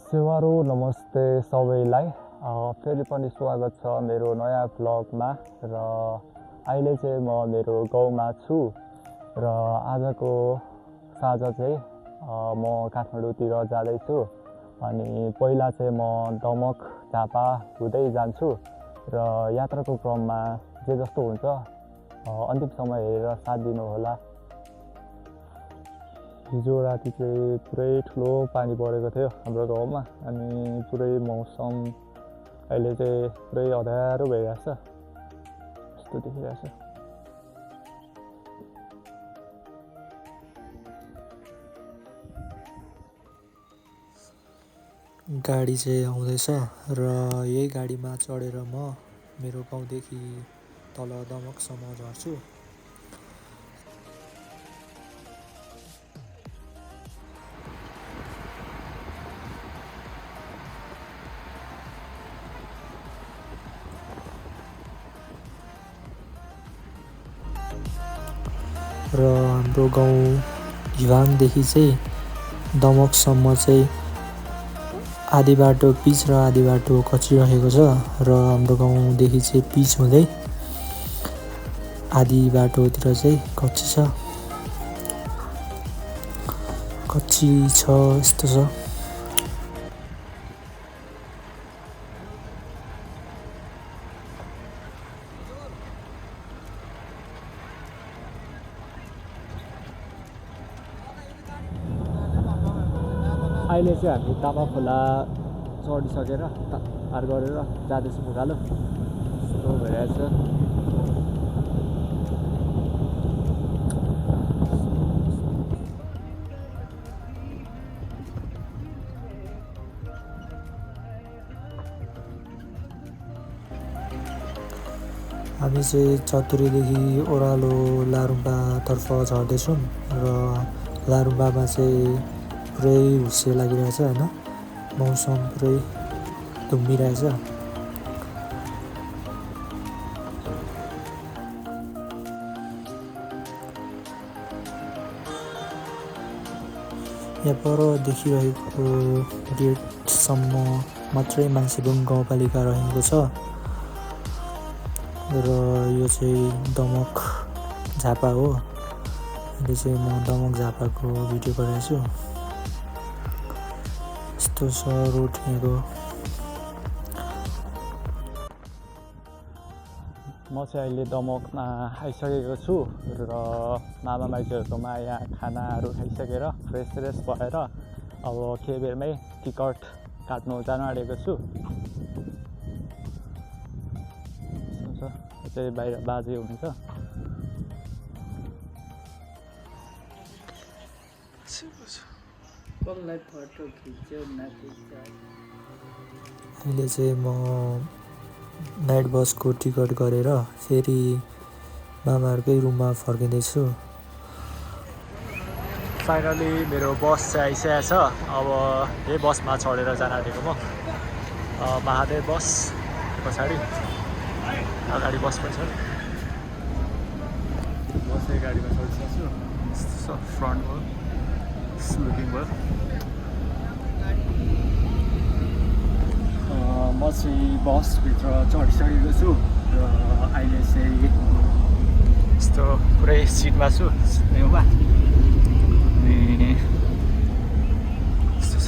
सेवारो नमस्ते सबैलाई। फेरि पनि स्वागत छ मेरो नयाँ भ्लगमा। र अहिले चाहिँ म मेरो गाउँमा छु र आजको साँझ चाहिँ म काठमाडौँतिर जाँदैछु। अनि पहिला चाहिँ म दमक झापा हुँदै जान्छु र यात्राको क्रममा जे जस्तो हुन्छ अन्तिमसम्म हेरेर साथ दिनुहोला। हिजो राति चाहिँ पुरै ठुलो पानी परेको थियो हाम्रो गाउँमा। अनि पुरै मौसम अहिले चाहिँ पुरै अँध्यारो भइरहेछ यस्तो देखिरहेछ। गाडी चाहिँ आउँदैछ र यही गाडीमा चढेर म मेरो गाउँदेखि तल दमकसम्म झर्छु। र हाम्रो गाउँ हिवाङदेखि चाहिँ दमकसम्म चाहिँ आधी बाटो पिच र आधी बाटो कच्ची रहेको छ। र हाम्रो गाउँदेखि चाहिँ पिच हुँदै आधी बाटोतिर चाहिँ कच्ची छ यस्तो छ। अहिले चाहिँ हामी तामा खोला चढिसकेर पार गरेर जाँदैछौँ उकालो। यस्तो भइरहेछ। हामी चाहिँ चतुरीदेखि ओह्रालो लारुम्बातर्फ झर्दैछौँ र लारुम्बामा चाहिँ पुरै हुस्से लागिरहेछ होइन, मौसम पुरै धुम्मिरहेछ। यहाँ पर देखिरहेको गेटसम्म मात्रै मान्छेबुङ गाउँपालिका रहेको छ। र यो चाहिँ दमक झापा हो। अहिले चाहिँ म दमक झापाको भिडियो गरिरहेको छु। यस्तो छ रोड यहाँको। म चाहिँ अहिले दमकमा आइसकेको छु र मामा माइजूहरूकोमा यहाँ खानाहरू खाइसकेर फ्रेस भएर अब केही बेरमै टिकट काट्नु जानु आँटेको छु। चाहिँ बाहिर बाजे हुनुहुन्छ। अहिले चाहिँ म नाइट बसको टिकट गरेर फेरि मामाहरूकै रुममा फर्किँदैछु। फाइनली मेरो बस चाहिँ आइसकेको छ। अब यही बसमा चढेर जान आँटेको म। महादेव बस पछाडि अगाडि बस पनि छ। बस चाहिँ गाडीमा चढिसकेको छु। फ्रन्ट भयो स्लिपिङ भयो। म चाहिँ बसभित्र चढिसकेको छु र अहिले चाहिँ यस्तो पुरै सिटमा छु न्युमा। अनि यस्तो छ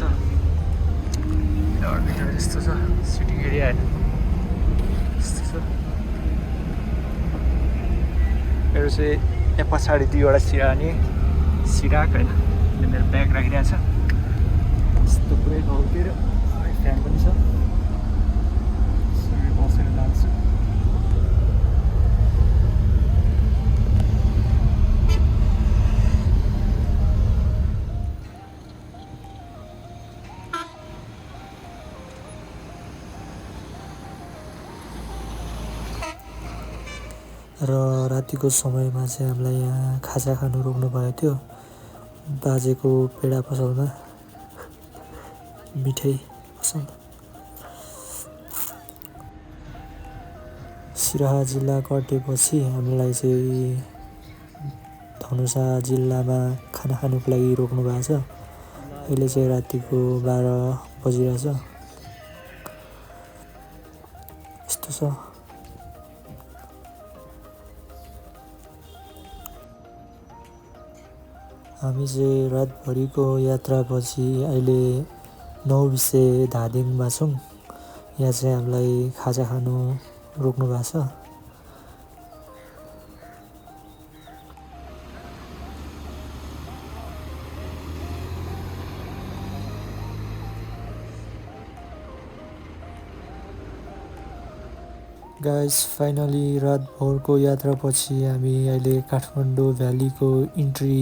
भित्र यस्तो छ सिटिङ एरिया होइन, यस्तो छ। मेरो चाहिँ यहाँ पछाडि दुईवटा सिरा अनि सिराक होइन, मेरो ब्याग राखिरहेको छ। यस्तो पुरै गाउँतिर फ्यान पनि छ। बसेर जान्छु। र रातिको समयमा चाहिँ हामीलाई यहाँ खाजा खानु रोक्नु भएको थियो बाजेको पेडा पसलमा, मिठाई पसल। सिराहा जिल्ला कटेपछि हामीलाई चाहिँ धनुषा जिल्लामा खाना खानुको लागि रोक्नु भएको छ। अहिले चाहिँ रातिको 12 बजिरहेछ। यस्तो छ। हामी चाहिँ रातभरिको यात्रापछि अहिले 9 धादिङमा छौँ। यहाँ चाहिँ हामीलाई खाजा खानु रोक्नु भएको छ। गाइस फाइनली रातभरको यात्रापछि हामी अहिले काठमाडौँ भ्यालीको इन्ट्री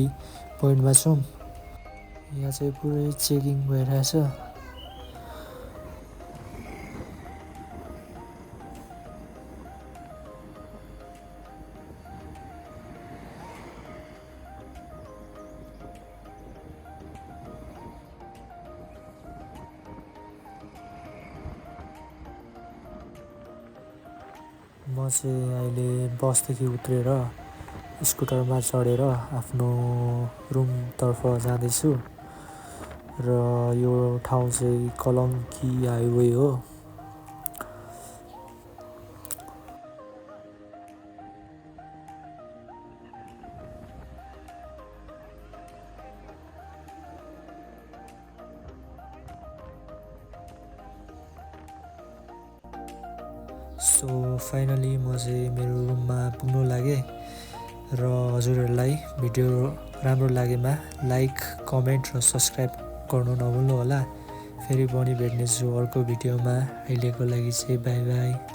पोइन्टमा छौँ। यहाँ चाहिँ पुरै चेकिङ भइरहेछ। म चाहिँ अहिले बसदेखि उत्रेर स्कुटरमा चढेर आफ्नो रुमतर्फ जाँदैछु र यो ठाउँ चाहिँ कलङ्की हाइवे हो। सो फाइनली म चाहिँ मेरो रुममा पुग्नु लागेँ र हजुरहरूलाई भिडियो राम्रो लागेमा लाइक, कमेन्ट र सब्सक्राइब गर्नु नभुल्नु होला। फेरि पनि भेट्नेछु अर्को भिडियोमा। अहिलेको लागि चाहिँ बाई बाई।